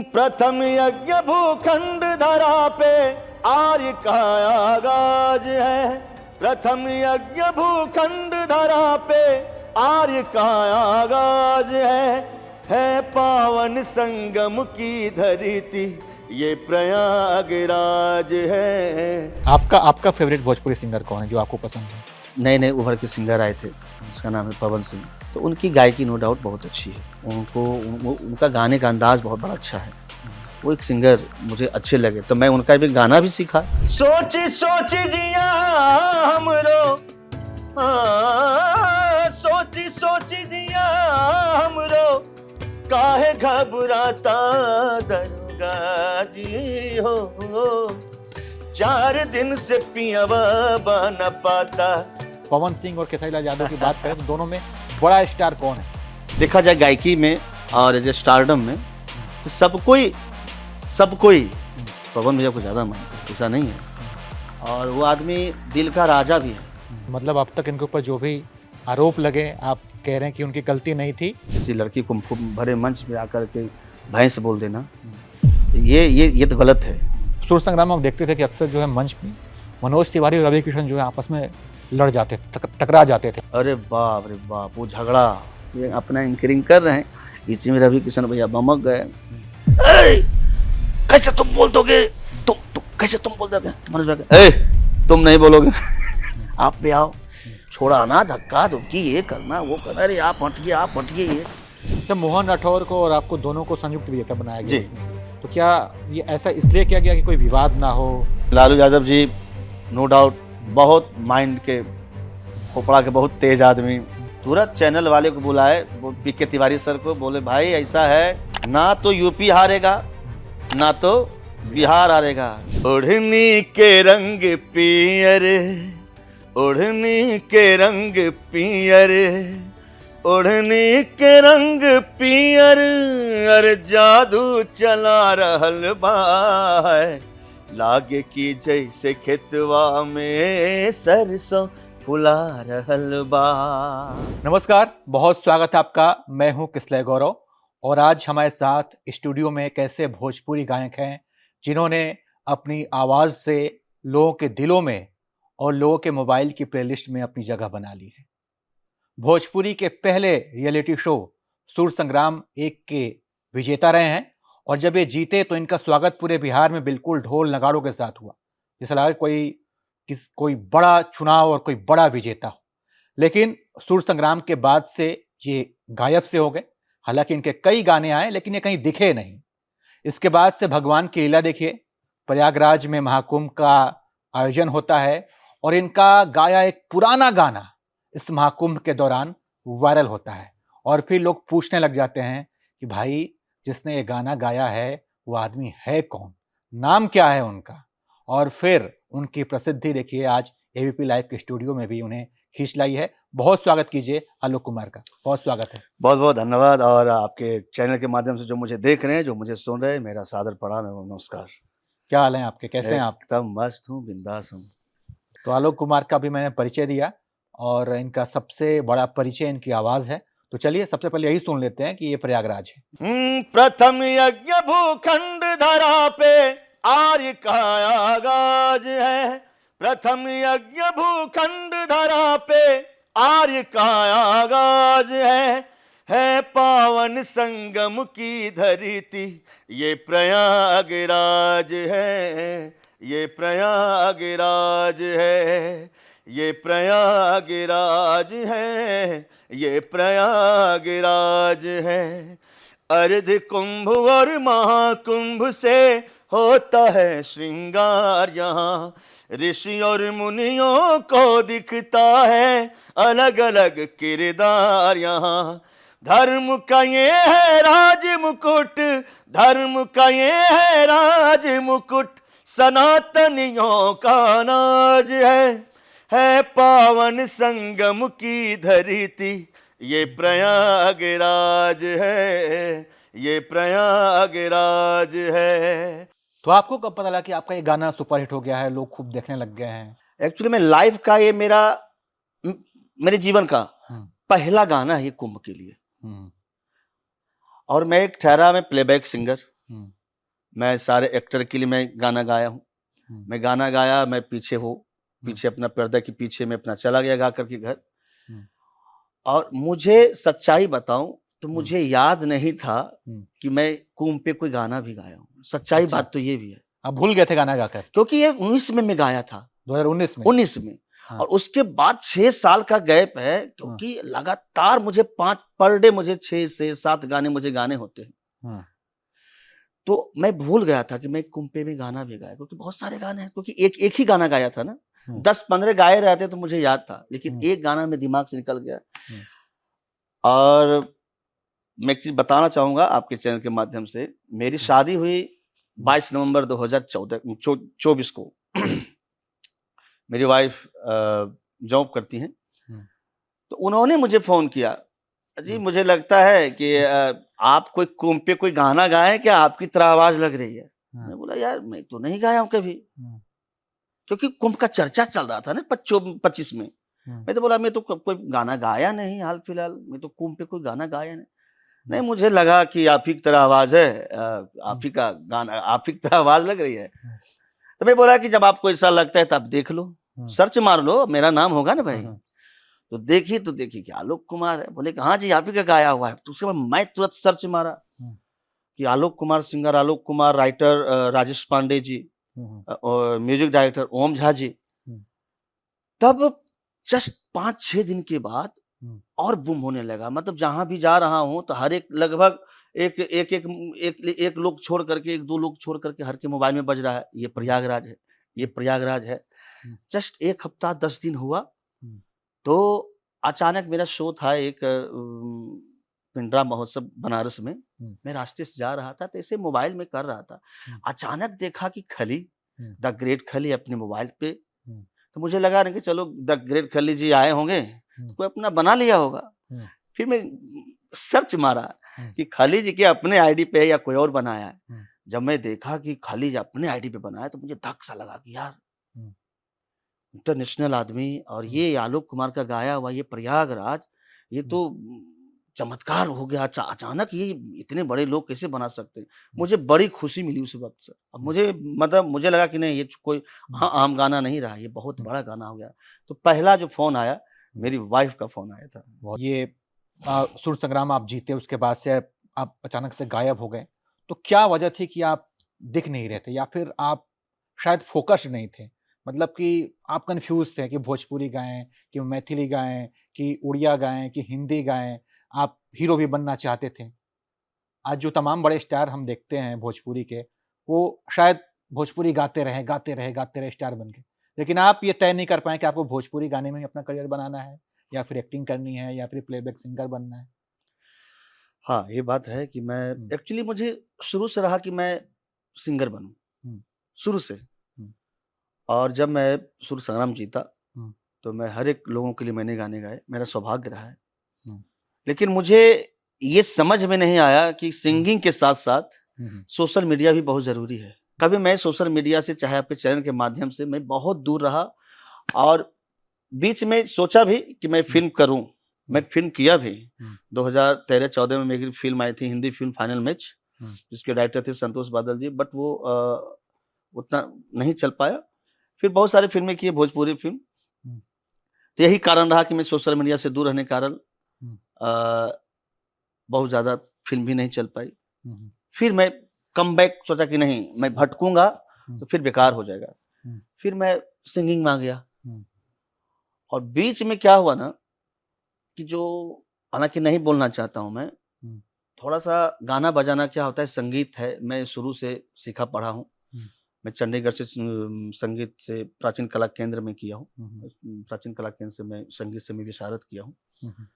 प्रथम यज्ञ भूखंड धरा पे आर्य का आगाज है। प्रथम यज्ञ भूखंड धरा पे आर्य का आगाज है पावन संगम की धरती ये प्रयागराज है। आपका फेवरेट भोजपुरी सिंगर कौन है जो आपको पसंद है? नए नए उभर के सिंगर आए थे, उसका नाम है पवन सिंह। तो उनकी गायकी नो डाउट बहुत अच्छी है। उनका गाने का अंदाज बहुत बड़ा अच्छा है। वो एक सिंगर मुझे अच्छे लगे तो मैं उनका भी गाना भी सीखा। सोच सोच जिया हमरो, सोच सोच जिया हमरो, काहे घबराता दरोगा जी हो। 4 दिन से पियावा बन पाता। पवन सिंह और खेसारी लाल यादव की बात करें तो दोनों में बड़ा स्टार कौन है? देखा जाए गायकी में और जो स्टारडम में तो सब कोई पवन भैया को ज़्यादा मानते हैं, ऐसा नहीं है। और वो आदमी दिल का राजा भी है। मतलब अब तक इनके ऊपर जो भी आरोप लगे, आप कह रहे हैं कि उनकी गलती नहीं थी। किसी लड़की को भरे मंच में आकर के भैंस बोल देना, ये तो गलत है। सुर संग्राम में हम देखते थे कि अक्सर जो है मंच में मनोज तिवारी और रवि किशन जो है आपस में लड़ जाते थे, टकरा जाते थे। अरे बाप रे बाप, वो झगड़ा ये अपना एंकरिंग कर रहे हैं, इसी में रवि किशन भैया बमक गए। कैसे तुम बोल दोगे, तुम कैसे तुम बोल दोगे, तुम नहीं बोलोगे आप भी आओ, छोड़ा ना धक्का धुक्की, ये करना वो करना, अरे आप हटिए ये। जब मोहन राठौर को और आपको दोनों को संयुक्त विजेता बनाया गया तो क्या ये ऐसा इसलिए किया गया कि कोई विवाद ना हो? लालू यादव जी नो डाउट बहुत माइंड के खोपड़ा के बहुत तेज आदमी, तुरंत चैनल वाले को बुलाए, पीके तिवारी सर को, बोले भाई ऐसा है ना तो यूपी हारेगा ना तो बिहार हारेगा। ओढ़नी के रंग पियर, ओढ़नी के रंग पियर, ओढ़नी के रंग पियर, अरे जादू चला रहल बा, लागे की जैसे खेतवा में सरसों फुला रहल बा। नमस्कार, बहुत स्वागत है आपका। मैं हूं किसलय गौरव और आज हमारे साथ स्टूडियो में एक ऐसे भोजपुरी गायक हैं जिन्होंने अपनी आवाज़ से लोगों के दिलों में और लोगों के मोबाइल की प्लेलिस्ट में अपनी जगह बना ली है। भोजपुरी के पहले रियलिटी शो सुर संग्राम 1 के विजेता रहे हैं और जब ये जीते तो इनका स्वागत पूरे बिहार में बिल्कुल ढोल नगाड़ों के साथ हुआ, जैसा लगा कोई बड़ा चुनाव और कोई बड़ा विजेता हो। लेकिन सुर संग्राम के बाद से ये गायब से हो गए। हालांकि इनके कई गाने आए लेकिन ये कहीं दिखे नहीं। इसके बाद से भगवान की लीला देखिए, प्रयागराज में महाकुंभ का आयोजन होता है और इनका गाया एक पुराना गाना इस महाकुंभ के दौरान वायरल होता है और फिर लोग पूछने लग जाते हैं कि भाई जिसने ये गाना गाया है वो आदमी है कौन, नाम क्या है उनका। और फिर उनकी प्रसिद्धि देखिए आज एबीपी लाइव के स्टूडियो में भी उन्हें खींच लाई है। बहुत स्वागत कीजिए आलोक कुमार का, बहुत स्वागत है। बहुत बहुत धन्यवाद। और आपके चैनल के माध्यम से जो मुझे देख रहे हैं, जो मुझे सुन रहे हैं, मेरा सादर प्रणाम एवं नमस्कार। क्या हाल है आपके, कैसे हैं आप? एकदम मस्त हूँ, बिंदास हूँ। तो आलोक कुमार का भी मैंने परिचय दिया और इनका सबसे बड़ा परिचय इनकी आवाज़ है। तो चलिए सबसे पहले यही सुन लेते हैं कि ये प्रयागराज है। प्रथम यज्ञ भूखंड धरा पे आर्य का आगाज है। प्रथम यज्ञ भूखंड धरा पे आर्य का आगाज है पावन संगम की धरती ये प्रयागराज है, ये प्रयागराज है, ये प्रयागराज है, ये प्रयागराज है। अर्ध कुंभ और महाकुंभ से होता है श्रृंगार यहाँ, ऋषि और मुनियों को दिखता है अलग अलग किरदार यहाँ। धर्म का ये है राज मुकुट, धर्म का ये है राज मुकुट, सनातनियों का नाज है पावन संगम की धरती ये प्रयागराज है, ये प्रयागराज है। तो आपको कब पता लगा कि आपका ये गाना सुपरहिट हो गया है, लोग खूब देखने लग गए हैं? एक्चुअली में लाइव का ये मेरे जीवन का पहला गाना है ये कुंभ के लिए। और मैं एक ठहरा में प्लेबैक सिंगर, हम्म, मैं सारे एक्टर के लिए मैं गाना गाया हूँ। मैं गाना गाया, मैं पीछे पीछे अपना पर्दा के पीछे मैं अपना चला गया गा करके घर। हम्म, और मुझे सच्चाई बताऊं तो मुझे याद नहीं था हम्म। कि मैं कुम पे कोई गाना भी गाया हूँ। सच्चाई अच्छा। बात तो ये भी है, आप भूल गए थे गाना गाकर क्योंकि ये 19 में मैं गाया था, 2019 में। 19 में। हाँ। और उसके बाद 6 साल का गैप है, हाँ। क्योंकि लगातार मुझे 5 पर डे मुझे 6 से 7 गाने मुझे गाने होते हैं। हाँ। तो मैं भूल गया था कि मैं कुम्पे में गाना भी गाया, क्योंकि बहुत सारे गाने हैं, क्योंकि एक एक ही गाना गाया था ना। हम्म, 10-15 गाए रहते तो मुझे याद था, लेकिन हम्म, एक गाना मेरे दिमाग से निकल गया। हम्म, और मैं एक चीज बताना चाहूंगा आपके चैनल के माध्यम से, मेरी शादी हुई 22 नवंबर 2024 को। मेरी वाइफ जॉब करती हैं, हम्म, तो उन्होंने मुझे फोन किया, जी मुझे लगता है कि आप कोई कुम पे कोई गाना गाएं क्या, आपकी तरह आवाज लग रही है। हाँ। मैं बोला यार मैं तो नहीं गाया हूं कभी, हम्म, क्योंकि कुंभ का चर्चा चल रहा था ना 25 में। हम्म, मैं तो बोला मैं तो कोई गाना गाया नहीं हाल फिलहाल, मैं तो कुंभ पे कोई गाना गाया नहीं। नहीं, हम्म, मुझे लगा कि आप ही की तरह आवाज है, आप हम्म, ही का गाना, आप ही की तरह आवाज लग रही है। हम्म, तो मैं बोला कि जब आपको ऐसा लगता है तो आप देख लो, हम्म, सर्च मार लो, मेरा नाम होगा ना भाई। हम्म, तो देखी कि आलोक कुमार है, बोले कि हाँ जी आप ही का गाया हुआ है। तो उसके बाद मैं तुरंत सर्च मारा हम्म, कि आलोक कुमार सिंगर, आलोक कुमार राइटर, राजेश पांडे जी, हम्म, और म्यूजिक डायरेक्टर ओम झा जी। हम्म, तब जस्ट 5-6 दिन के बाद हम्म, और बूम होने लगा। मतलब जहां भी जा रहा हूं तो हर एक लगभग एक लोग छोड़ करके, 1-2 लोग छोड़ करके हर के मोबाइल में बज रहा है, ये प्रयागराज है, ये प्रयागराज है। हम्म, जस्ट 1 हफ्ता 10 दिन हुआ, हम्म, तो अचानक मेरा शो था एक पिंडरा महोत्सव बनारस में। हम्म, मैं रास्ते से जा रहा था, तो ऐसे मोबाइल में कर रहा था। हम्म, अचानक देखा कि खली, हम्म, द ग्रेट खली अपने मोबाइल पे। हम्म, तो मुझे लगा ना कि चलो द ग्रेट खली जी आए होंगे, हम्म, तो कोई अपना बना लिया होगा। हम्म, फिर मैं सर्च मारा हम्म, कि खली जी के अपने आईडी पे है या कोई और बनाया है। हम्म, जब मैं देखा कि खली जी अपने आईडी पे बनाया, तो मुझे धक सा लगा कि यार हम्म, इंटरनेशनल आदमी, और हम्म, ये आलोक कुमार का गाया हुआ ये प्रयागराज, ये हम्म, तो चमत्कार हो गया। अचानक ये इतने बड़े लोग कैसे बना सकते हैं। हम्म, मुझे बड़ी खुशी मिली उस वक्त से। अब हम्म, मुझे मतलब मुझे लगा कि नहीं, ये कोई हम्म, हाँ आम गाना नहीं रहा, ये बहुत हम्म, बड़ा गाना हो गया। तो पहला जो फोन आया, हम्म। मेरी वाइफ का फोन आया था। ये सुर संग्राम आप जीते, उसके बाद से आप अचानक से गायब हो गए। तो क्या वजह थी कि आप दिख नहीं रहे थे, या फिर आप शायद फ़ोकस्ड नहीं थे? मतलब कि आप कन्फ्यूज़ थे कि भोजपुरी गाएँ, कि मैथिली गाएँ, कि उड़िया गाएँ, कि हिंदी गाएँ? आप हीरो भी बनना चाहते थे। आज जो तमाम बड़े स्टार हम देखते हैं भोजपुरी के, वो शायद भोजपुरी गाते रहे, गाते रहे, गाते रहे, स्टार बन गए। लेकिन आप ये तय नहीं कर पाए कि आपको भोजपुरी गाने में ही अपना करियर बनाना है, या फिर एक्टिंग करनी है, या फिर प्लेबैक सिंगर बनना है। हाँ, ये बात है कि मैं हुँ, एक्चुअली मुझे शुरू से रहा कि मैं सिंगर बनूँ, हुँ, शुरू से। हुँ, और जब मैं सुर संग्राम जीता, हुँ, तो मैं हर एक लोगों के लिए मैंने गाने गाए, मेरा सौभाग्य रहा है। हुँ, लेकिन मुझे ये समझ में नहीं आया कि हुँ, सिंगिंग के साथ-साथ हुँ, हुँ, सोशल मीडिया भी बहुत ज़रूरी है। कभी मैं सोशल मीडिया से, चाहे आपके चैनल के माध्यम से, मैं बहुत दूर रहा। और बीच में सोचा भी कि मैं हुँ, फ़िल्म करूँ, मैं हुँ, फ़िल्म किया भी। हुँ, 2013-14 में मेरी फ़िल्म आई थी, हिंदी फ़िल्म फाइनल मैच, हुँ, जिसके डायरेक्टर थे संतोष बादल जी, बट वो उतना नहीं चल पाया। फिर बहुत सारी फ़िल्में की, भोजपुरी फ़िल्म। हुँ, तो यही कारण रहा कि मैं सोशल मीडिया से दूर रहने के कारण हुँ, अ, बहुत ज़्यादा फ़िल्म भी नहीं चल पाई। हुँ, हुँ, फिर मैं कमबैक सोचा कि नहीं, मैं भटकूँगा हुँ, तो फिर बेकार हो जाएगा। हुँ, फिर मैं सिंगिंग में आ गया। हुँ, और बीच में क्या हुआ ना कि जो, हालाँकि नहीं बोलना चाहता हूँ मैं, हुँ, थोड़ा-सा गाना बजाना क्या होता है, संगीत है, मैं शुरू से सीखा पढ़ा हूँ। हुँ, मैं चंडीगढ़ से संगीत से प्राचीन कला केंद्र में किया हूँ। हुँ, हुँ, प्राचीन कला केंद्र से मैं संगीत से मैं विशारद किया हूँ। हुँ, हुँ,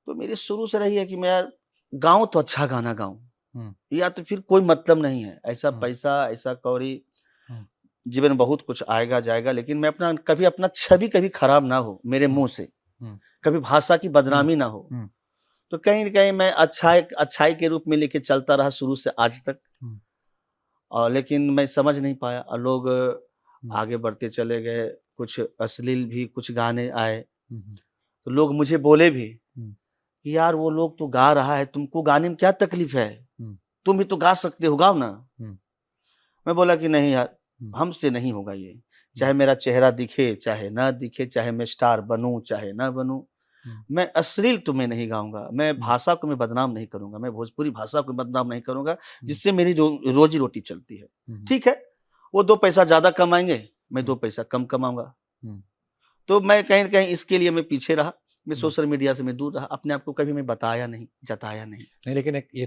तो मेरी शुरू से रही है कि मैं यार गाऊँ तो अच्छा गाना गाऊँ, हुँ, या तो फिर कोई मतलब नहीं है। ऐसा हुँ, पैसा, ऐसा कौड़ी, हुँ, जीवन में बहुत कुछ आएगा जाएगा, लेकिन मैं अपना छवि कभी खराब ना हो मेरे हुँ, मुँह से, हुँ, कभी भाषा की हुँ, बदनामी ना हो। हुँ, तो कहीं न कहीं मैं अच्छाई के रूप में लेके चलता रहा शुरू से आज तक। हुँ, लेकिन मैं समझ नहीं पाया, और लोग हुँ, आगे बढ़ते चले गए। कुछ अश्लील भी कुछ गाने आए, हुँ, हुँ, तो लोग मुझे बोले भी हुँ, कि यार वो लोग तो गा रहा है, तुमको गाने में क्या तकलीफ है? हुँ, तुम भी तो गा सकते हो, गाओ ना। हम्म। मैं बोला कि नहीं यार, हम्म। हमसे नहीं होगा ये, चाहे मेरा चेहरा दिखे चाहे ना दिखे, चाहे मैं स्टार बनूं चाहे ना बनूं, हम्म। मैं अश्लील तुम्हें नहीं गाऊंगा, मैं हम्म। भाषा को मैं बदनाम नहीं करूंगा, मैं भोजपुरी भाषा को बदनाम नहीं करूंगा, हम्म। जिससे मेरी रोजी रोटी चलती है। हम्म। ठीक है, वो 2 पैसा ज्यादा कमाएंगे, मैं 2 हम्म। पैसा कम कमाऊंगा। हम्म। तो मैं कहीं न कहीं इसके लिए मैं पीछे रहा, मैं हम्म। सोशल मीडिया से मैं दूर रहा, अपने आप को कभी मैं बताया नहीं, जताया नहीं। नहीं, लेकिन ये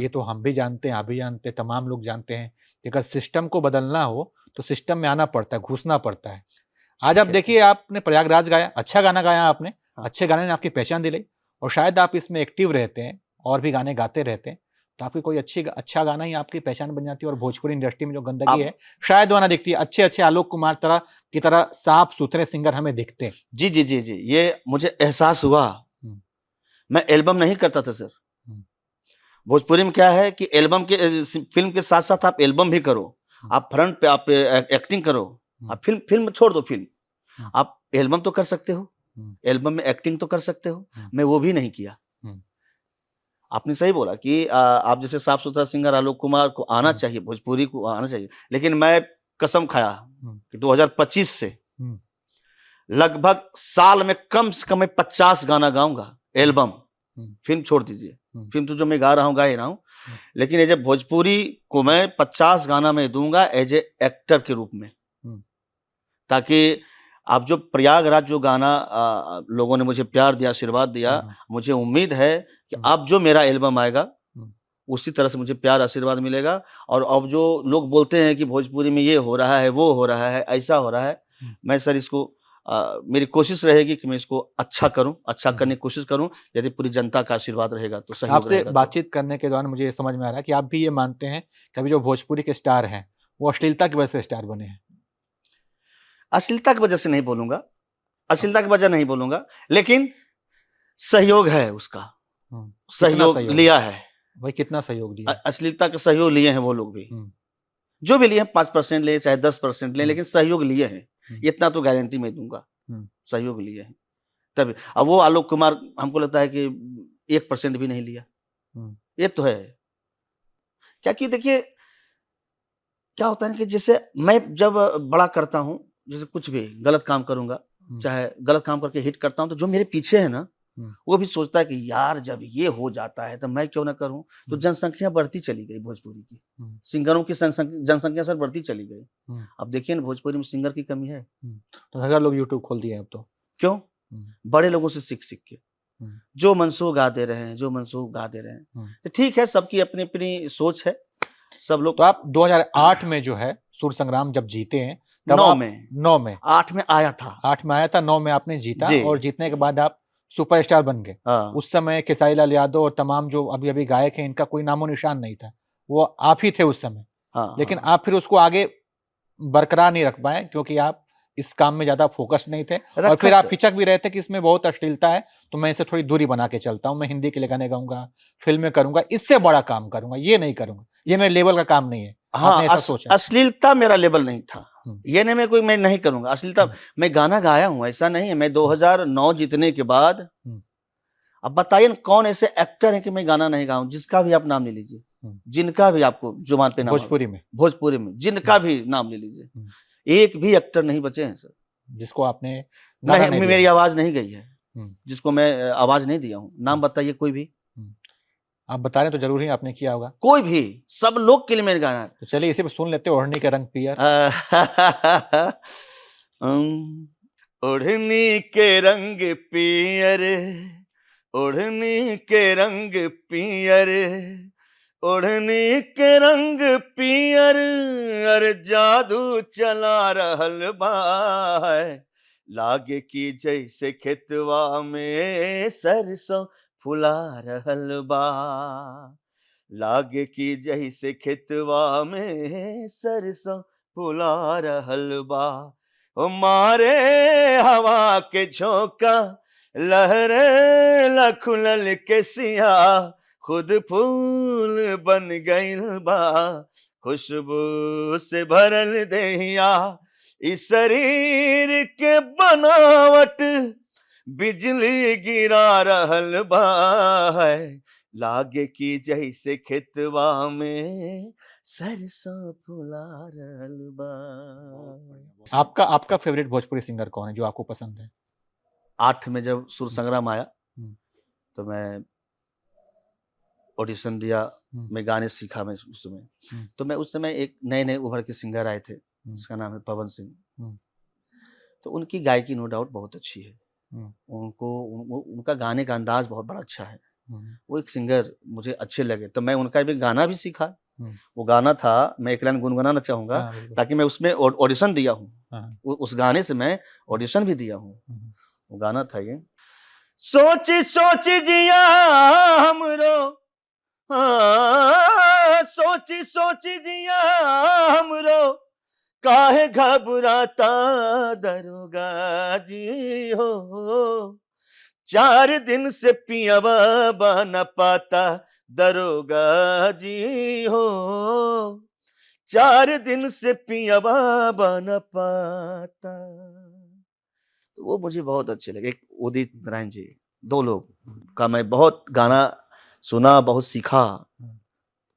तो हम भी जानते हैं, आप भी जानते हैं, तमाम लोग जानते हैं कि अगर सिस्टम को बदलना हो तो सिस्टम में आना पड़ता है, घुसना पड़ता है। आज ठीक आप है। देखिए, आपने प्रयागराज गाया, अच्छा गाना गाया आपने, हाँ। अच्छे गाने ने आपकी पहचान दिलाई और शायद आप इसमें एक्टिव रहते हैं और भी गाने गाते रहते हैं, तो आपकी कोई अच्छा गाना ही आपकी पहचान बन जाती है और भोजपुरी इंडस्ट्री में जो गंदगी आप है, शायद वो ना दिखती है। अच्छे-अच्छे आलोक कुमार की तरह साफ-सुथरे सिंगर हमें दिखते हैं। जी, जी, जी, जी, ये मुझे एहसास हुआ। हुँ। मैं एल्बम नहीं करता था सर। हुँ। भोजपुरी में क्या है कि एल्बम के फ़िल्म के साथ-साथ आप एल्बम भी करो। हुँ। आप फ्रंट पे आप एक्टिंग करो। हुँ। आप फ़िल्म छोड़ दो फ़िल्म। हुँ। आप एल्बम तो कर सकते हो। हुँ। एल्बम में एक्टिंग तो कर सकते हो। हुँ। मैं वो भी नहीं किया। हुँ। आपने सही बोला कि आप जैसे साफ-सुथरा सिंगर आलोक कुमार को आना हुँ। चाहिए, भोजपुरी को आना चाहिए। लेकिन मैं कसम खाया हुँ। कि 2025 से हुँ। लगभग साल में कम से कम मैं 50 गाना गाऊँगा, एल्बम। हुँ। फ़िल्म छोड़ दीजिए। हुँ। फ़िल्म तो जो मैं गा रहा हूँ, गा ही रहा हूँ। हुँ। लेकिन एज़ ए भोजपुरी को मैं 50 गाना मैं दूँगा एज़ ए एक्टर के रूप में। हुँ। ताकि आप जो प्रयागराज जो गाना लोगों ने मुझे प्यार दिया, आशीर्वाद दिया, हुँ। मुझे उम्मीद है कि हुँ। अब जो मेरा एल्बम आएगा, हुँ। उसी तरह से मुझे प्यार आशीर्वाद मिलेगा। और अब जो लोग बोलते हैं कि भोजपुरी में ये हो रहा है, वो हो रहा है, ऐसा हो रहा है, हुँ। मैं सर इसको मेरी कोशिश रहेगी कि मैं इसको अच्छा करूँ, अच्छा हुँ। करने की कोशिश करूँ। यदि पूरी जनता का आशीर्वाद रहेगा तो, सहयोग आपसे रहेगा तो। बातचीत करने के दौरान मुझे ये समझ में आ रहा है कि आप भी ये मानते हैं कि अभी जो भोजपुरी के स्टार हैं, वो अश्लीलता की वजह से स्टार बने हैं। अश्लीलता की वजह से नहीं बोलूँगा, हाँ। अश्लीलता की वजह नहीं बोलूँगा, लेकिन सहयोग है उसका, हुँ। कितना सहयोग सहयोग? लिया है। भाई कितना सहयोग दिया है? अश्लीलता का सहयोग लिए हैं वो लोग भी। हुँ। जो भी लिए 5% लें, चाहे 10% लें, हुँ। लेकिन सहयोग लिए हैं। हुँ। इतना तो गारंटी मैं दूँगा, हुँ। सहयोग लिए हैं। तभी अब वो आलोक कुमार हमको लगता है कि 1% भी नहीं लिया। हुँ। ये तो है। क्या कि देखिए, क्या होता है ना कि जैसे मैं जब बड़ा करता हूँ, जैसे कुछ भी गलत काम करूँगा, हुँ। चाहे गलत काम करके हिट करता हूँ, तो जो मेरे पीछे है ना, हुँ। वो भी सोचता है कि यार जब ये हो जाता है, तो मैं क्यों ना करूँ? तो हुँ। जनसंख्या बढ़ती चली गई भोजपुरी की। हुँ। सिंगरों की जनसंख्या सर बढ़ती चली गई। हुँ। अब देखिए ना, भोजपुरी में सिंगर की कमी है। हुँ। तो हज़ार लोग यूट्यूब खोल दिए हैं अब तो। क्यों? हुँ। बड़े लोगों से सीख-सीख के। हुँ। जो मनसूब गा दे रहे हैं, जो मनसूब गा दे रहे हैं। हुँ। तो ठीक है, सबकी अपनी-अपनी सोच है। सब लोग तो आप 2008 में जो है सूर संग्राम जब जीते हैं, तब 9 आप में, 9 में 8 में आया था। 8 में आया था, 9 में आपने जीता जी। और जीतने के बाद आप सुपरस्टार बन गए। हाँ। उस समय खेसारी लाल यादव और तमाम जो अभी-अभी गायक हैं, इनका कोई नामो-निशान नहीं था। वो आप ही थे उस समय। हाँ, लेकिन हाँ। आप फिर उसको आगे बरकरार नहीं रख पाए क्योंकि आप इस काम में ज़्यादा फ़ोकस्ड नहीं थे और रखा फिर आप सर। हिचक भी रहे थे कि इसमें बहुत अश्लीलता है, तो मैं इसे थोड़ी दूरी बना के चलता हूँ। मैं हिंदी के लिए गाने गाऊँगा, फ़िल्में करूँगा, इससे बड़ा काम करूँगा, ये नहीं करूँगा। ये मेरे लेवल का काम नहीं है। हाँ, आपने ऐसा सोचा? अश्लीलता मेरा लेवल नहीं था। हुँ। ये नहीं मैं नहीं करूँगा अश्लीलता। हुँ। मैं गाना गाया हूँ, ऐसा नहीं है। मैं 2009 जीतने के बाद, हुँ। अब बताइए ना कौन ऐसे एक्टर हैं कि मैं गाना नहीं गाऊँ? जिसका भी आप नाम ले लीजिए। हुँ। जिनका भी आपको जुबान पे नाम आवे। भोजपुरी में। भोजपुरी में, जिनका भी नाम ले लीजिए। हुँ। एक भी एक्टर नहीं बचे हैं सर। जिसको आपने गाना नहीं, नहीं दिया मेरी है। आवाज़ नहीं गई है। हुँ। जिसको मैं आवाज़ नहीं दिया हूँ। नाम हुँ। बताइए कोई भी? हुँ। आप बता रहे हैं तो ज़रूर ही आपने किया होगा। कोई भी, सब लोग के लिए मैंने गाना है। तो चलिए इसी पे सुन लेते हैं ओढ़नी के रंग पियर। ओढ़नी के रंग पियर, ओढ़नी के रंग पियर, ओढ़नी के रंग पियर, अरे जादू चला रहल बा है। लागे की जैसे खेतवा में सरसों फुला रहल बा। लागे की जैसे खेतवा में सरसों फुला रहल बा। ओ मारे हवा के झोंका, लहरे लखुलल के सिया, खुद फूल बन गइल बा, खुशबू से भरल देहिया। इस शरीर के बनावट बिजली गिरा रहल बा है। लागे कि जैसे खेतवा में सरसों फुला रहल बा। आपका आपका फेवरेट भोजपुरी सिंगर कौन है जो आपको पसंद है? 8 में जब सुर संग्राम आया हम्म, तो मैं ऑडिशन दिया, हम्म, मैं गाने सीखा मैं उस समय। हम्म, तो मैं उस समय एक नए-नए उभर के सिंगर आए थे, हम्म, उसका नाम है पवन सिंह। हम्म, तो उनकी गायकी नो डाउट बहुत अच्छी है। हम्म, उनका गाने का अंदाज़ बहुत बड़ा अच्छा है। हम्म, वो एक सिंगर मुझे अच्छे लगे, तो मैं उनका भी गाना भी सीखा। हम्म, वो गाना था, मैं एक लाइन गुनगुनाना चाहूँगा हाँ बिल्कुल, ताकि मैं उसमें ऑडिशन दिया हूँ। हाँ, उस गाने से मैं ऑडिशन भी दिया हूँ। हम्म, वो गाना था ये, सोची सोची जिया हमरो, हाँ, सोची सोची जिया हमरो, काहे घबराता दरोगा जी हो, 4 दिन से पियवा बन पाता दरोगा जी हो, 4 दिन से पियवा बन पाता। तो वो मुझे बहुत अच्छे लगे। एक उदित नारायण जी, 2 लोग का मैं बहुत गाना सुना, बहुत सीखा। हम्म,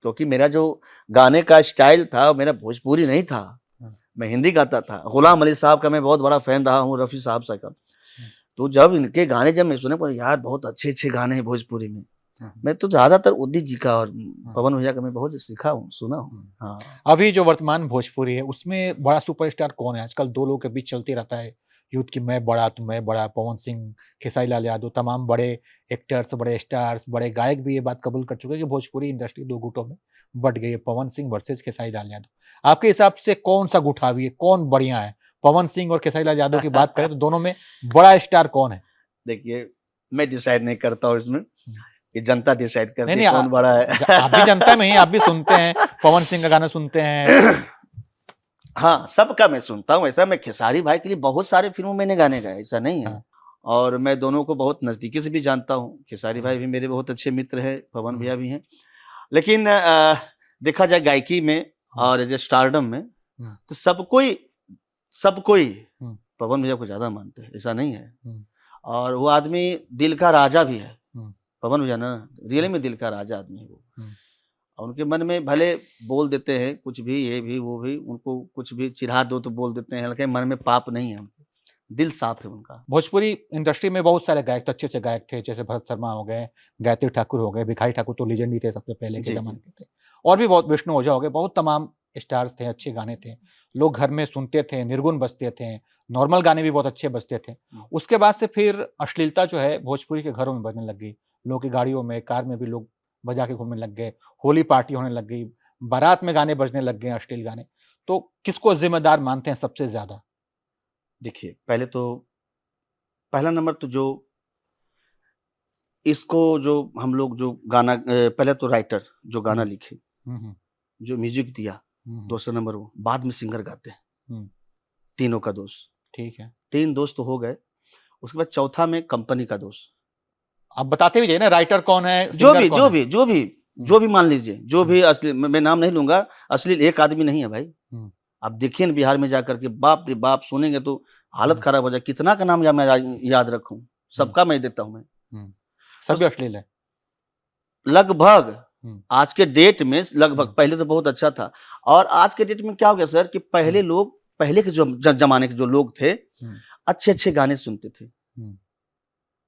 क्योंकि मेरा जो गाने का स्टाइल था, मेरा भोजपुरी नहीं था, हम्म, मैं हिंदी गाता था। गुलाम अली साहब का मैं बहुत बड़ा फ़ैन रहा हूँ, रफ़ी साहब का। हम्म, तो जब इनके गाने जब मैं सुने, बोले यार बहुत अच्छे-अच्छे गाने हैं भोजपुरी में। हम्म, मैं तो ज़्यादातर उदित जी का और पवन भैया का मैं बहुत सीखा हूँ, सुना हूँ। हम्म। हाँ। अभी जो वर्तमान भोजपुरी है उसमें बड़ा सुपरस्टार कौन है? आजकल 2 लोगों के बीच चलते रहता है युद्ध कि मैं बड़ा तो मैं बड़ा, पवन सिंह, खेसारी लाल यादव, तमाम बड़े एक्टर्स, बड़े स्टार्स, बड़े गायक भी ये बात कबूल कर चुके हैं कि भोजपुरी इंडस्ट्री 2 गुटों में बँट गई है, पवन सिंह वर्सेस खेसारी लाल यादव। आपके हिसाब से कौन-सा गुट हावी है, कौन बढ़िया है? पवन सिंह और खेसारी लाल यादव की बात करें तो दोनों में बड़ा स्टार कौन है? देखिए, मैं डिसाइड नहीं करता हूँ इसमें, हुँ। ये जनता डिसाइड नहीं, करती है नहीं कौन बड़ा है। आप भी जनता में ही आप भी सुनते हैं, पवन सिंह का गाना सुनते हैं। हाँ, सबका मैं सुनता हूँ। ऐसा मैं खेसारी भाई के लिए बहुत सारे फ़िल्मों में मैंने गाने गाए, ऐसा नहीं है। हाँ। और मैं दोनों को बहुत नज़दीकी से भी जानता हूँ। खेसारी हुँ, भाई भी मेरे बहुत अच्छे मित्र हैं, पवन हुँ, भैया भी हैं। लेकिन देखा जाए गायकी में हुँ, और जो स्टारडम में, हुँ, तो सब कोई हुँ, पवन भैया को ज़्यादा मानते हैं, ऐसा नहीं है। हुँ, और वो आदमी दिल का राजा भी है। हुँ, पवन भैया ना रियली हुँ, में दिल का राजा आदमी है वो। हुँ। और उनके मन में भले बोल देते हैं कुछ भी, ये भी, वो भी, उनको कुछ भी चिढ़ा दो तो बोल देते हैं, हालाँकि मन में पाप नहीं है उनके, दिल साफ है उनका। भोजपुरी इंडस्ट्री में बहुत सारे गायक तो अच्छे-अच्छे गायक थे, जैसे भरत शर्मा हो गए, गायत्री ठाकुर हो गए, भिखारी ठाकुर तो लीजेंड ही थे सबसे पहले के जी, ज़माने जी। के थे। और भी बहुत विष्णु ओझा हो गए, बहुत तमाम स्टार्स थे, अच्छे गाने थे। लोग घर में सुनते थे, निर्गुण बजते थे, नॉर्मल गाने भी बहुत अच्छे बजते थे। हुँ। उसके बाद से फिर अश्लीलता जो है भोजपुरी के घरों में बजने लग गई। लोगों की गाड़ियों में, कार में भी लोग बजा के घूमने लग गए, होली पार्टी होने लग गई, बारात में गाने बजने लग गए अश्लील गाने। तो किसको ज़िम्मेदार मानते हैं सबसे ज़्यादा? देखिए, पहले तो पहला नंबर तो जो इसको जो हम लोग जो गाना पहले तो राइटर जो गाना हुँ, लिखे, हुँ, हुँ, जो म्यूज़िक दिया, हुँ, हुँ, दूसरा नंबर वो, बाद में सिंगर गाते हैं, हुँ, तीनों का दोष। ठीक है। 3 दोष तो हो गए, उसके बाद चौथा में कंपनी का दोष। आप बताते भी जाइए ना राइटर कौन है, जो सिंगर भी कौन जो है? भी जो भी हुँ, जो भी मान लीजिए, जो हुँ, भी असली मैं नाम नहीं लूँगा, अश्लील एक आदमी नहीं है भाई। हुँ, आप देखिए ना बिहार में जाकर के बाप रे बाप! सुनेंगे तो हालत हुँ, खराब हो जाए, कितना का नाम या मैं याद रखूँ? हुँ, सबका मैं देता हूँ मैं। हुँ। तो सभी अश्लील है। लगभग हुँ, आज के डेट में लगभग, हुँ, पहले तो बहुत अच्छा था। और आज के डेट में क्या हो गया सर कि हुँ, पहले लोग, पहले के जो ज़माने के जो लोग थे, हुँ, अच्छे-अच्छे गाने सुनते थे, हुँ,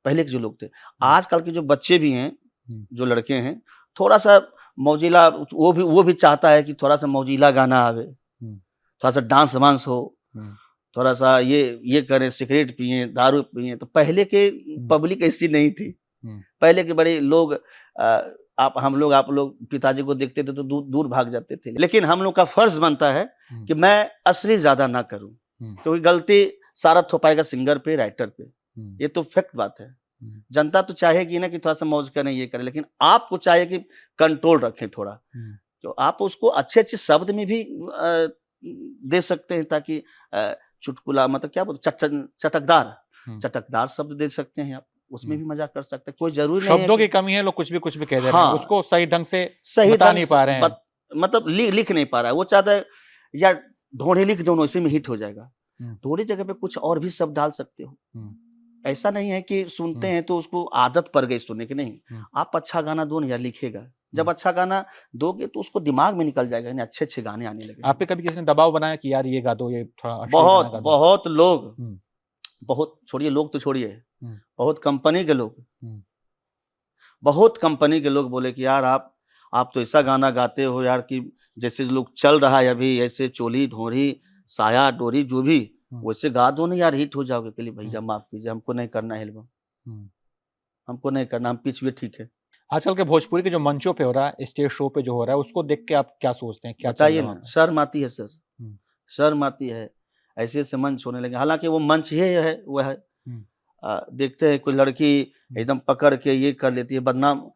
पहले के जो लोग थे। हुँ, आजकल के जो बच्चे भी हैं, हुँ, जो लड़के हैं, थोड़ा-सा मौजिला, वो भी चाहता है कि थोड़ा-सा मौजिला गाना आवे, हुँ, थोड़ा-सा डांस-वांस हो, हुँ, थोड़ा-सा ये करें, सिगरेट पिएँ, दारू पिएँ। तो पहले के हुँ, पब्लिक ऐसी नहीं थी। हुँ, पहले के बड़े लोग आप लोग पिताजी को देखते थे तो दूर दूर भाग जाते थे। लेकिन हम लोग का फ़र्ज़ बनता है हुँ, कि मैं अश्लील ज़्यादा ना करूँ, हुँ, क्योंकि गलती सारा थोपाएगा सिंगर पे, राइटर पे। हुँ, ये तो फैक्ट बात है। हुँ, जनता तो चाहेगी ना कि थोड़ा-सा मौज करें, ये करें, लेकिन आपको चाहिए कि कंट्रोल रखें थोड़ा। हुँ, तो आप उसको अच्छे-अच्छे शब्द में भी दे सकते हैं, ताकि चुटकुला, मतलब क्या बोलते, चटकदार हुँ। चटकदार शब्द दे सकते हैं आप। उसमें हुँ। भी मज़ाक कर सकते हैं। कोई ज़रूरी नहीं है शब्दों कि की कमी है, लोग कुछ भी कह दे रहे हैं। हाँ, उसको सही ढंग से सही बता ढंग नहीं से पा रहे हैं। मतलब लिख नहीं पा रहा है। वो चाहता है या ढोढ़ी लिख दो ना, इसी में हिट हो जाएगा। हुँ, ढोढ़ी जगह पे कुछ और भी शब्द डाल सकते हो। हुँ, ऐसा नहीं है कि सुनते हैं तो उसको आदत पड़ गई सुनने की, नहीं। आप अच्छा गाना दो ना यार, लिखेगा। जब अच्छा गाना दोगे तो उसको दिमाग में निकल जाएगा, यानी अच्छे-अच्छे गाने आने लगेंगे। आप पे कभी किसी ने दबाव बनाया कि यार ये गा दो, ये थोड़ा अश्लील गाना बहुत, गा दो? बहुत लोग, हुँ, बहुत छोड़िए, लोग तो छोड़िए, हुँ, बहुत कंपनी के लोग, हुँ, बहुत कंपनी के लोग बोले कि यार आप तो ऐसा गाना गाते हो यार कि जैसे लोग चल रहा है अभी, ऐसे चोली, ढोरी, साया, डोरी जो भी, हुँ, वैसे गा दो ना यार, हिट हो जाओगे। कहलिए भैया हुँ, माफ़ कीजिए, हमको नहीं करना है एल्बम, हुँ। हमको नहीं करना, हम पिच भी ठीक है। आजकल के भोजपुरी के जो मंचों पे हो रहा है, स्टेज शो पे जो हो रहा है, उसको देख के आप क्या सोचते हैं? क्या चल रहा बताइए है वहाँ ना, पे? शर्म आती है सर, हुँ, शर्म आती है। ऐसे-ऐसे मंच होने लगे, हालाँकि वो मंच ही है वो है। हुँ, देखते हैं कोई लड़की एकदम पकड़ के ये कर लेती है, बदनाम।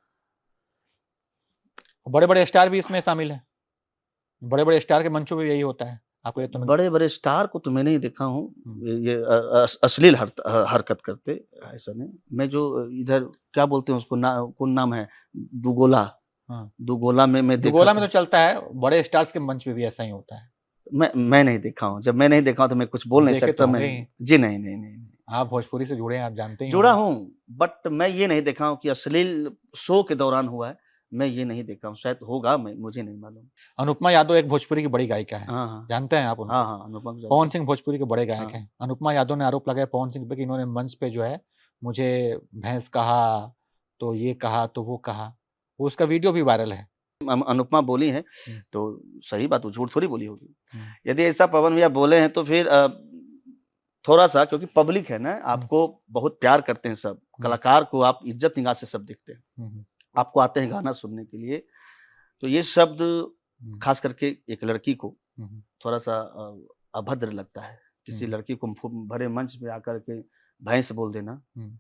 बड़े-बड़े स्टार भी इसमें शामिल हैं। बड़े-बड़े स्टार के मंचों पे यही होता है। आपको ये तो मिल बड़े-बड़े स्टार को तो मैंने ही देखा हूँ, हुँ, ये अश्लील हरकत करते, ऐसा नहीं। मैं जो इधर क्या बोलते हैं उसको, कौन नाम है? दुगोला, हाँ। दुगोला में मैं देखा दुगोला में था। तो चलता है, बड़े स्टार्स के मंच पे भी ऐसा ही होता है। मैं नहीं देखा हूँ, जब मैं नहीं देखा हूँ तो मैं कुछ बोल नहीं देखे तो सकता होंगे मैं। ही। जी नहीं, नहीं, नहीं, नहीं। आप भोजपुरी से जुड़े हैं, आप जानते ही जुड़ा होंगे। हूँ, बट मैं ये नहीं देखा हूँ कि अश्लील शो के दौरान हुआ है, मैं ये नहीं देखा हूँ, शायद होगा, मैं मुझे नहीं मालूम। अनुपमा यादव एक भोजपुरी की बड़ी गायिका है। हाँ, हाँ। जानते हैं आप हाँ, उनको? हाँ, अनुपम को जानता पवन हूँ। सिंह भोजपुरी के बड़े गायक हाँ। हैं। अनुपमा यादव ने आरोप लगाया पवन सिंह पे कि इन्होंने मंच पे जो है मुझे भैंस कहा, तो ये कहा, तो वो कहा। वो उसका वीडियो भी वायरल है। अनुपमा बोली हैं, हुँ, तो सही बात, वो झूठ थोड़ी बोली होगी। हुँ, यदि ऐसा पवन भैया बोले हैं तो फिर थोड़ा-सा, क्योंकि पब्लिक है ना, हुँ, आपको बहुत प्यार करते हैं सब, हुँ, कलाकार को आप इज़्ज़त निगाह से सब देखते हैं। हुँ, हुँ, आपको आते हैं गाना सुनने के लिए, तो ये शब्द हुँ, ख़ास करके एक लड़की को हुँ, हुँ, थोड़ा-सा अभद्र लगता है। किसी हुँ, लड़की को भरे मंच पे आकर के भैंस बोल देना, हुँ,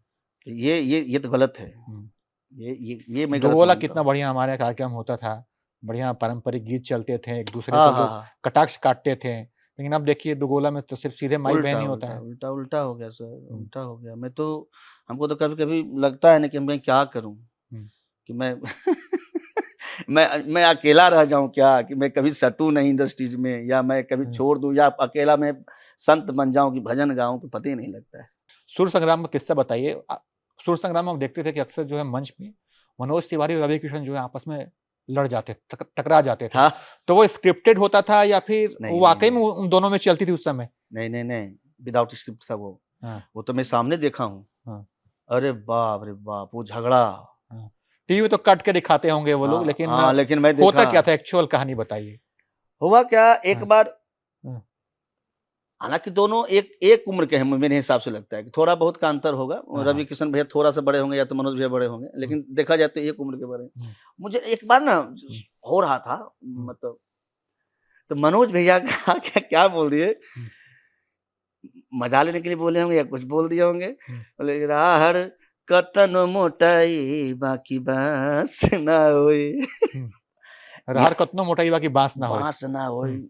तो ये तो गलत है। हुँ। ये मैं गलत दुगोला मानता कितना हूँ। बढ़िया हमारे यहाँ कार्यक्रम होता था। बढ़िया पारंपरिक गीत चलते थे, एक-दूसरे हाँ, को हाँ, लोग हाँ। कटाक्ष काटते थे। लेकिन अब देखिए दुगोला में तो सिर्फ़ सीधे उल्टा, माई-बहन ही होता उल्टा, है। उल्टा, उल्टा हो गया सर, हुँ, उल्टा हो गया। हमको तो कभी-कभी लगता है ना कि मैं क्या करूँ? हुँ, कि मैं मैं अकेला रह जाऊँ क्या? कि मैं कभी सटूँ नहीं इंडस्ट्रीज़ में, या मैं कभी हुँ। छोड़ दूँ, या अकेला मैं संत बन जाऊँ कि भजन गाऊँ, तो पता ही नहीं लगता है। सुर संग्राम का किस्सा बताइए। सुर संग्राम में हम देखते थे कि अक्सर जो है मंच पे मनोज तिवारी और रवि किशन जो है आपस में लड़ जाते, टकरा जाते थे। हाँ। तो वो स्क्रिप्टेड होता था या फिर नहीं, नहीं, वाक़ई में नहीं। उन दोनों में चलती थी उस समय? नहीं, नहीं, नहीं, विदाउट स्क्रिप्ट था वो। हाँ, वो तो मैं सामने देखा हूँ। हाँ, अरे बाप रे बाप! वो झगड़ा। हाँ। टीवी में तो कट के दिखाते होंगे वो लोग, हाँ, लेकिन हाँ, लेकिन मैं होता देखा। क्या था? एक्चुअल कहानी बताइए। हुआ क्या, एक हाँ, बार, हाँ, हालाँकि दोनों एक एक उम्र के हैं, मेरे हिसाब से लगता है कि थोड़ा बहुत का अंतर होगा। हाँ, रवि हाँ। किशन भैया थोड़ा-सा बड़े होंगे या तो मनोज भैया बड़े होंगे, हुँ, लेकिन देखा जाए तो एक उम्र के बड़े हैं। हुँ, मुझे एक बार ना हुँ, हो रहा था, हुँ, मतलब, तो मनोज भैया का क्या क्या बोल दिए, हुँ, मज़ा लेने के लिए बोले होंगे या कुछ बोल दिए होंगे। हुँ, बोले, राहड़ कतनो मोटाई बाकी बाँस ना होई। हुँ। ये रहर कतनो मोटाई बा की बाँस ना होय। बाँस ना होई। हुँ,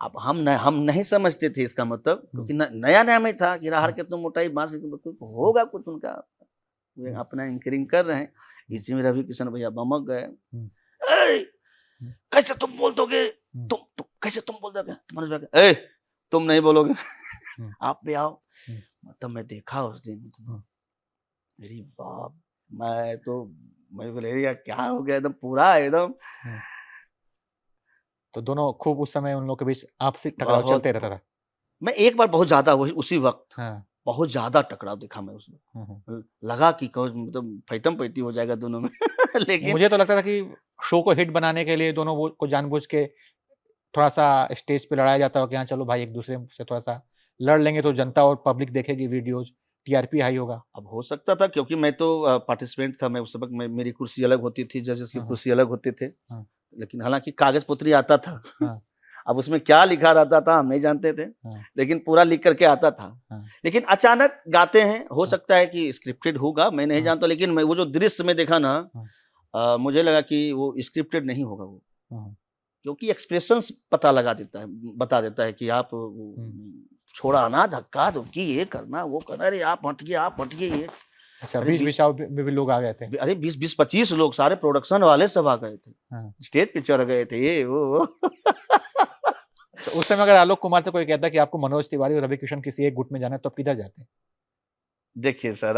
अब हम नहीं समझते थे इसका मतलब, हुँ, क्योंकि नया-नया में था कि राहड़ हुँ, कितनो मोटाई बाँस की, मतलब हुँ, होगा कुछ उनका। वे हुँ, अपना एंकरिंग कर रहे हैं, हुँ, इसी में रवि किशन भैया बमक गए। हुँ, "ऐ! हुँ, कैसे तुम बोल दोगे? हुँ, तुम कैसे तुम बोल दोगे?" मनोज भैया कहे, "ए! तुम नहीं बोलोगे, हुँ, आप भी आओ।" हुँ, मतलब मैं देखा उस दिन, मतलब हुँ। अरे बाप! मैं बोले, "अरे यार क्या हो गया?" एकदम पूरा एकदम हुँ। तो दोनों खूब उस समय उन लोगों के बीच आपसी टकराव बहुत चलते रहता था। मैं एक बार बहुत ज़्यादा वही उसी वक़्त हाँ। बहुत ज़्यादा टकराव देखा मैं उसमें। हुँ, हुँ। लगा कि मतलब फैटम-पैटी हो जाएगा दोनों में। लेकिन मुझे तो लगता था कि शो को हिट बनाने के लिए दोनों वो को जानबूझ के थोड़ा-सा स्टेज पे लड़ाया जाता हो कि हाँ, चलो भाई एक-दूसरे से थोड़ा-सा लड़ लेंगे तो जनता और पब्लिक देखेगी वीडियोज़, टीआरपी हाई होगा। अब हो सकता था, क्योंकि मैं तो पार्टिसिपेंट था, मैं उस वक़्त मेरी कुर्सी अलग होती थी, जजेस की हाँ, हाँ, कुर्सी अलग होते थे। हाँ, लेकिन हालाँकि कागज़-पत्री आता था। हाँ, अब उसमें क्या लिखा रहता था हम नहीं जानते थे, हाँ, लेकिन पूरा लिख कर के आता था। हाँ, लेकिन अचानक गाते हैं, हो हाँ, सकता है कि स्क्रिप्टेड होगा, मैं नहीं हाँ, जानता, लेकिन मैं वो जो दृश्य में देखा ना, हाँ, मुझे लगा कि वो स्क्रिप्टेड नहीं होगा वो। हाँ, क्योंकि एक्सप्रेशंस पता लगा देता है, बता देता है कि आप हुँ। छोड़ाना, धक्का-धुक्की, ये करना, वो करना, अरे आप हटिए ये। अच्छा अरे बीस बीच-बिचाव में भी लोग आ गए थे। अरे 20-25 लोग, सारे प्रोडक्शन वाले सब आ गए थे। हाँ। स्टेज पे चढ़ गए थे, ये वो। तो उस समय अगर आलोक कुमार से कोई कहता कि आपको मनोज तिवारी और रवि किशन किसी एक गुट में जाना है तो आप किधर जाते? देखिए सर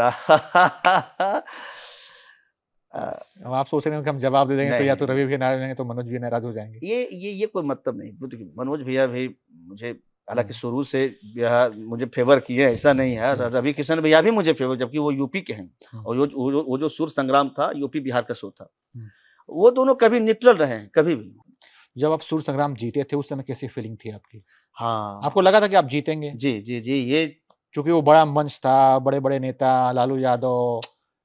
अब आप सोच रहे हैं कि हम जवाब दे देंगे तो या तो नहीं, रवि भी नाराज हो जाएंगे तो मनोज भी नाराज हो जाएंगे। ये कोई मतलब नहीं। वो देखिए, मनोज भैया भी मुझे हालांकि हम्म, शुरू से यह मुझे फेवर किए, ऐसा नहीं है। रवि किशन भैया भी मुझे फेवर, जबकि वो यूपी के हैं। हम्म, और वो जो सुर संग्राम था, यूपी बिहार का शो था। हम्म। वो दोनों कभी न्यूट्रल रहे हैं, कभी भी। जब आप सूर संग्राम जीते थे उस समय कैसी फीलिंग थी आपकी? आपको हाँ लगा था कि आप जीतेंगे? जी जी जी, ये क्योंकि वो बड़ा मंच था, बड़े-बड़े नेता लालू यादव,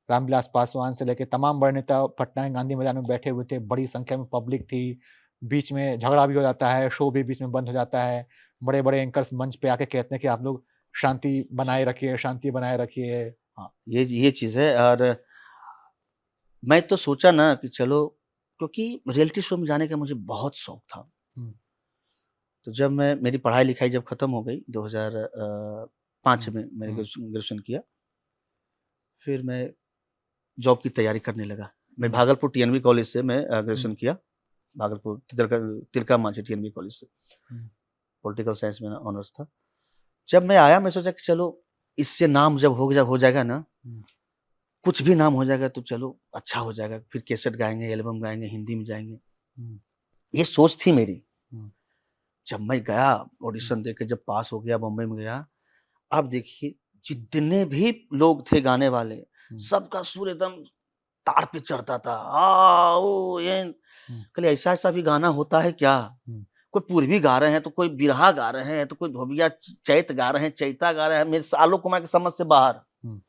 रामविलास पासवान से लेके तमाम बड़े नेता पटना के गांधी मैदान में बैठे हुए थे, बड़ी संख्या में पब्लिक थी, बीच में झगड़ा भी हो जाता है, शो भी बीच में बंद हो जाता है, बड़े-बड़े एंकर्स मंच पे आके कहते हैं कि आप लोग शांति बनाए रखिए, शांति बनाए रखिए। हाँ, ये चीज़ है। और मैं तो सोचा ना कि चलो, क्योंकि रियलिटी शो में जाने का मुझे बहुत शौक था। हुँ, तो जब मेरी पढ़ाई-लिखाई जब खत्म हो गई 2005 हुँ, में मैंने हुँ, ग्रेजुएशन किया, फिर मैं जॉब की तैयारी करने लगा। मैं हुँ, भागलपुर टीएनबी कॉलेज से मैं हुँ, ग्रेजुएशन किया, भागलपुर तिलका मांझी टीएनबी कॉलेज से। हुँ, पॉलिटिकल साइंस में ऑनर्स था। जब मैं आया, मैं सोचा कि चलो इससे नाम जब हो जाएगा ना, हुँ, कुछ भी नाम हो जाएगा तो चलो अच्छा हो जाएगा, फिर कैसेट गाएँगे, एल्बम गाएँगे, हिंदी में जाएँगे। हुँ, ये सोच थी मेरी। हुँ, जब मैं गया, हुँ, ऑडिशन देके जब पास हो गया, बम्बई में गया, अब देखिए हुँ, जितने भी लोग थे गाने वाले, हुँ, सबका सुर एकदम ताड़ पे चढ़ता था। आ, ओ, ये हुँ, कल ऐसा-ऐसा भी गाना होता है क्या? हुँ, कोई पूर्वी गा रहे हैं, तो कोई बिरहा गा रहे हैं, तो कोई धोबिया चैत गा रहे हैं, चैता गा रहे हैं। मेरे आलोक कुमार की समझ से बाहर। हुँ,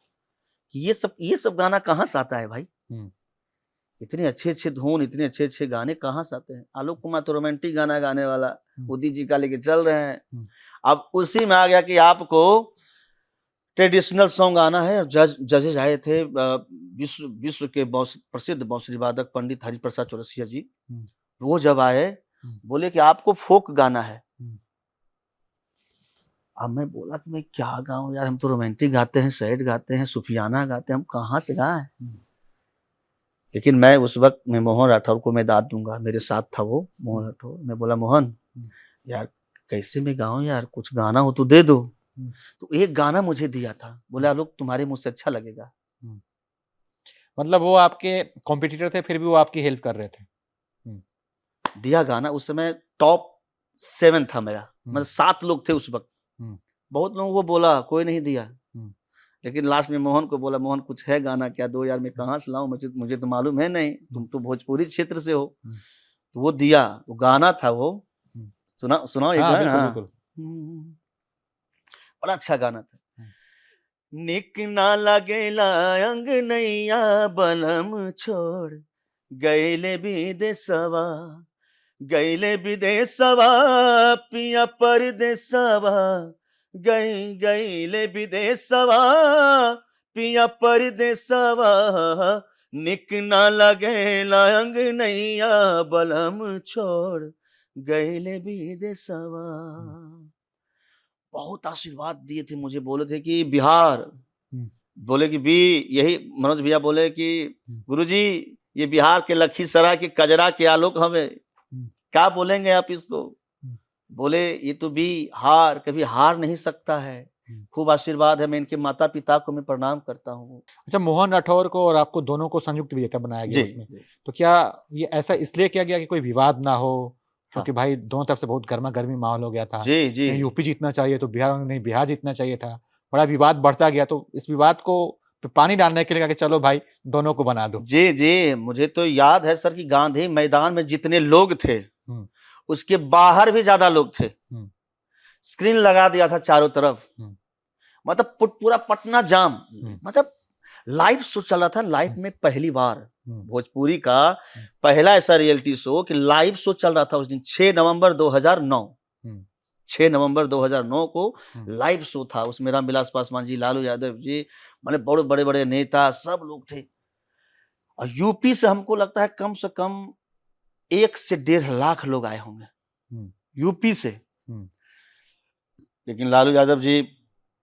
ये सब गाना कहाँ से आता है भाई? हुँ, इतने अच्छे-अच्छे धुन, इतने अच्छे-अच्छे गाने कहाँ से आते हैं? आलोक कुमार तो रोमांटिक गाना गाने वाला, हुँ, उदित जी का लेके चल रहे हैं। हुँ, अब उसी में आ गया कि आपको ट्रेडिशनल सॉन्ग गाना है। और जजेस आए थे विश्व विश्व के प्रसिद्ध बांसुरी वादक पंडित हरिप्रसाद चौरसिया जी। हुँ, वो जब आए, हुँ, बोले कि आपको फ़ोक गाना है। हुँ, अब मैं बोला कि मैं क्या गाऊँ यार, हम तो रोमांटिक गाते हैं, सैड गाते हैं, सूफियाना गाते हैं, हम कहाँ से गाएँ? हुँ, लेकिन मैं उस वक़्त मैं मोहन राठौर को मैं दाद दूँगा, मेरे साथ था वो मोहन हुँ, राठौर। मैं बोला, मोहन हुँ, यार कैसे मैं गाऊँ यार, कुछ गाना हो तो दे दो। हुँ, तो एक गाना मुझे दिया था, बोले आलोक तुम्हारे मुँह से अच्छा लगेगा। हुँ। मतलब वो आपके कॉम्पिटिटर थे, फिर भी वो आपकी हेल्प कर रहे थे। हुँ, दिया गाना, उस समय टॉप 7 था मेरा, हुँ, मतलब 7 लोग थे उस वक़्त। हुँ, बहुत लोगों को बोला, कोई नहीं दिया। हुँ, लेकिन लास्ट में मोहन को बोला, मोहन कुछ है गाना क्या दो यार, मैं हुँ, कहाँ से लाऊँ, मुझे तो मालूम है नहीं, हुँ, तुम तो भोजपुरी क्षेत्र से हो। हुँ, तो वो दिया, वो गाना था वो, हुँ। सुनाओ एक हाँ, गाना। बिल्कुल, हाँ। बिल्कुल। बड़ा अच्छा गाना था। हुँ, निक ना लागेला अंगनैया बलम छोड़, गइले विदेशवा, गइले विदेशवा, पिया परदेशवा, गइले विदेशवा, पिया परदेशवा, निक ना लागेला अंगनैया बलम छोड़, गइले विदेशवा। हुँ, बहुत आशीर्वाद दिए थे मुझे, बोले थे कि बिहार, हुँ, बोले कि बी यही मनोज भैया बोले कि हुँ, गुरुजी ये बिहार के लखीसराय के कजरा के आलोक हमें, हुँ, क्या बोलेंगे आप इसको? हुँ, बोले ये तो बी हार कभी हार नहीं सकता है। हुँ। खूब आशीर्वाद है, मैं इनके माता-पिता को मैं प्रणाम करता हूँ। अच्छा, मोहन राठौर को और आपको दोनों को संयुक्त विजेता बनाया गया जी, उसमें। जी। तो क्या ये ऐसा इसलिए किया गया कि कोई विवाद ना हो? हाँ। क्योंकि भाई दोनों तरफ से बहुत गरमा-गर्मी माहौल हो गया था। जी, जी। कहीं यूपी जीतना चाहिए तो बिहार नहीं, बिहार जीतना चाहिए था। बड़ा विवाद बढ़ता गया तो इस विवाद को पानी डालने के लिए कहा कि चलो भाई दोनों को बना दो। जी, जी, मुझे तो याद है सर कि गांधी मैदान में जितने लोग थे, हुँ, उसके बाहर भी ज़्यादा लोग थे। हुँ, स्क्रीन लगा दिया था चारों तरफ। हुँ, मतलब पूरा पटना जाम। हुँ, मतलब लाइव शो चला था, लाइव हुँ, में पहली बार हुँ, भोजपुरी का हुँ, पहला ऐसा रियलिटी शो कि लाइव शो चल रहा था उस दिन 6 नवंबर 2009। हुँ, 6 नवंबर 2009 को हुँ, लाइव शो था। उसमें रामविलास पासवान जी, लालू यादव जी, मतलब बहुत बड़े-बड़े नेता सब लोग थे। और यूपी से हमको लगता है कम से कम 1 से 1.5 लाख लोग आए होंगे, हुँ, यूपी से। हुँ, लेकिन लालू यादव जी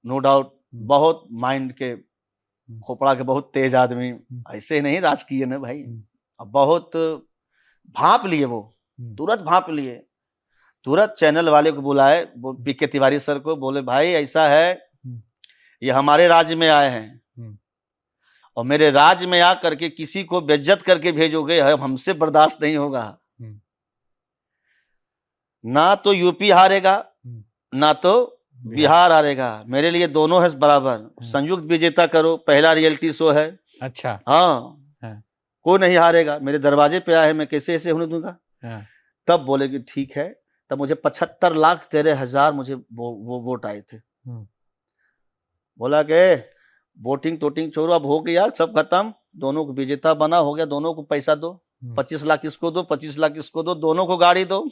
नो डाउट हुँ, बहुत माइंड के, हुँ, खोपड़ा के बहुत तेज आदमी, हुँ, ऐसे नहीं राज किए ना भाई। हुँ, अब बहुत भाँप लिए वो, हुँ, तुरंत भाँप लिए। तुरंत चैनल वाले को बुलाए, वो हुँ, पीके तिवारी सर को, बोले भाई ऐसा है हुँ, ये हमारे राज्य में आए हैं हम्म, और मेरे राज्य में आ करके किसी को बेइज्जत करके भेजोगे, हमसे बर्दाश्त नहीं होगा। हम्म, ना तो यूपी हारेगा, हम्म, ना तो बिहार हारेगा। मेरे लिए दोनों है बराबर। संयुक्त विजेता करो, पहला रियलिटी शो है। अच्छा। हाँ, हाँ, कोई नहीं हारेगा। मेरे दरवाजे पे आए, मैं कैसे ऐसे होने दूंगा। हाँ, तब बोले कि ठीक है। तब मुझे 75,13,000 मुझे वो वोट आए थे। हम्म, बोला कि वोटिंग टोटिंग छोड़ो, अब हो गया, सब खत्म। दोनों को विजेता बना, हो गया। दोनों को पैसा दो, 25 लाख इसको दो, 25 लाख इसको दो, दोनों को गाड़ी दो।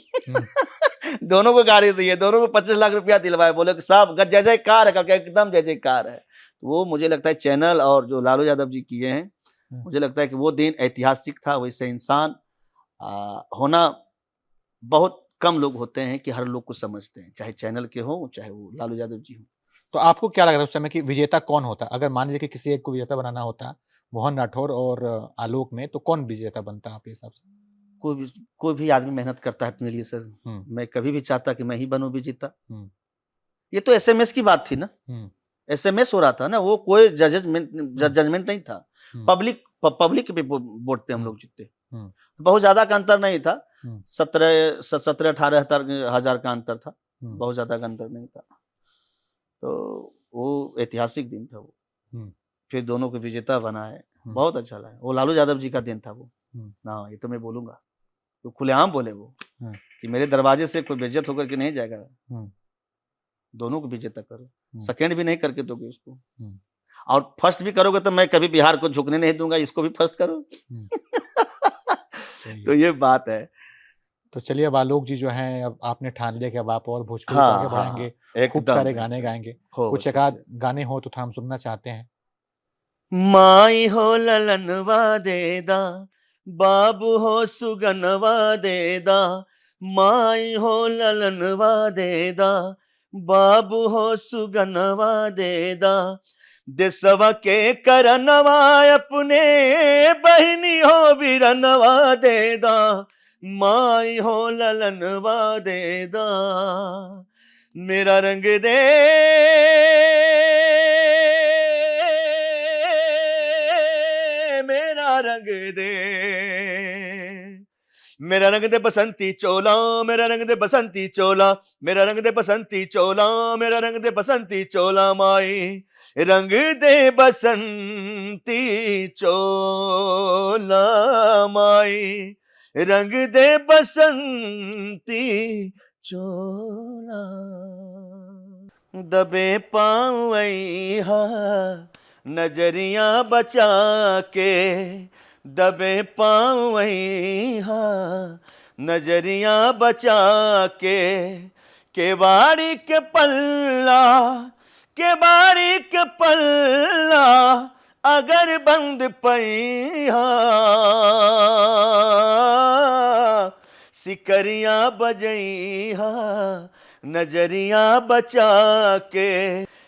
दोनों को गाड़ी दी है, दोनों को 25 लाख रुपया दिलवाए। बोले कि साहब जय जयकार है, करके एकदम जय जयकार है। वो मुझे लगता है चैनल और जो लालू यादव जी किए हैं, मुझे लगता है कि वो दिन ऐतिहासिक था। वैसे इंसान होना बहुत कम लोग होते हैं कि हर लोग को समझते हैं, चाहे चैनल के हो, चाहे वो लालू यादव जी हो। तो आपको क्या लग रहा है उस समय कि विजेता कौन होता? अगर मान लीजिए कि किसी एक को विजेता बनाना होता, मोहन राठौर और आलोक में, तो कौन विजेता बनता आपके हिसाब से? कोई भी आदमी मेहनत करता है अपने लिए सर। मैं कभी भी चाहता कि मैं ही बनूं विजेता। ये तो एसएमएस की बात थी ना, एसएमएस हो रहा था ना, वो कोई जजमेंट नहीं था। पब्लिक पे वोट पे हम लोग जीते। बहुत ज्यादा का अंतर नहीं था, 17-18 हजार का अंतर था, बहुत ज्यादा का अंतर नहीं था। तो वो ऐतिहासिक दिन था वो। फिर दोनों को विजेता बनाए, बहुत अच्छा लगा। वो लालू यादव जी का दिन था वो। हाँ, ये तो मैं बोलूंगा, तो खुलेआम बोले वो कि मेरे दरवाजे से कोई बेइज्जत होकर के नहीं जाएगा। दोनों को विजेता करो, सेकंड भी नहीं करके दोगे उसको, और फर्स्ट भी करोगे तो मैं कभी बिहार को झुकने नहीं दूंगा, इसको भी फर्स्ट करो। तो ये बात है। तो चलिए, अब आलोक जी जो हैं, अब आपने ठान लिया कि अब आप और भोजपुरी को हाँ, आगे हाँ, बढ़ाएंगे, खूब एकदम, सारे गाने गाएंगे। कुछ एक आध गाने हो तो हम सुनना चाहते हैं। माई हो ललनवा देदा, बाबू हो सुगनवा देदा। माई हो ललनवा देदा, बाबू हो सुगनवा देदा। देसवा के करनवा अपने, बहनी हो बिरनवा देदा। माई हो ललनवा देदा, मेरा रंग दे मेरा रंग दे, मेरा रंग दे बसंती चोला, मेरा रंग दे बसंती चोला, मेरा रंग दे बसंती चोला, मेरा रंग दे बसंती चोला। माई रंग दे बसंती चोला, माई रंग दे बसंती चोला। दबे पाँव हा नजरिया बचा के, दबे पाँव हा नजरिया बचा के। केवाड़ी के पल्ला, केवाड़ी के पल्ला अगर बंद पहिया, सिकरिया बजइहा नजरिया बचा के।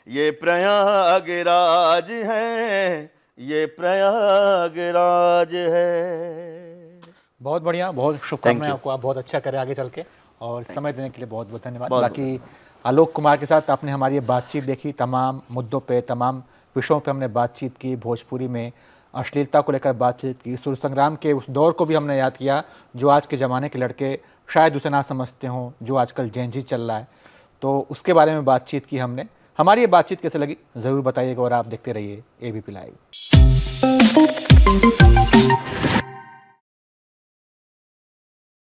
ये प्रयागराज है, ये प्रयागराज है। बहुत बढ़िया, बहुत शुभकामनाएं आपको, आप बहुत अच्छा करें आगे चल के, और समय देने के लिए बहुत बहुत धन्यवाद। बाकी आलोक कुमार के साथ आपने हमारी ये बातचीत देखी, तमाम मुद्दों पे, तमाम विषयों पे हमने बातचीत की। भोजपुरी में अश्लीलता को लेकर बातचीत की, सुर संग्राम के उस दौर को भी हमने याद किया जो आज के ज़माने के लड़के शायद उसे ना समझते हों, जो आजकल जेनजी चल रहा है, तो उसके बारे में बातचीत की हमने। हमारी ये बातचीत कैसे लगी ज़रूर बताइएगा, और आप देखते रहिए ABP लाइव।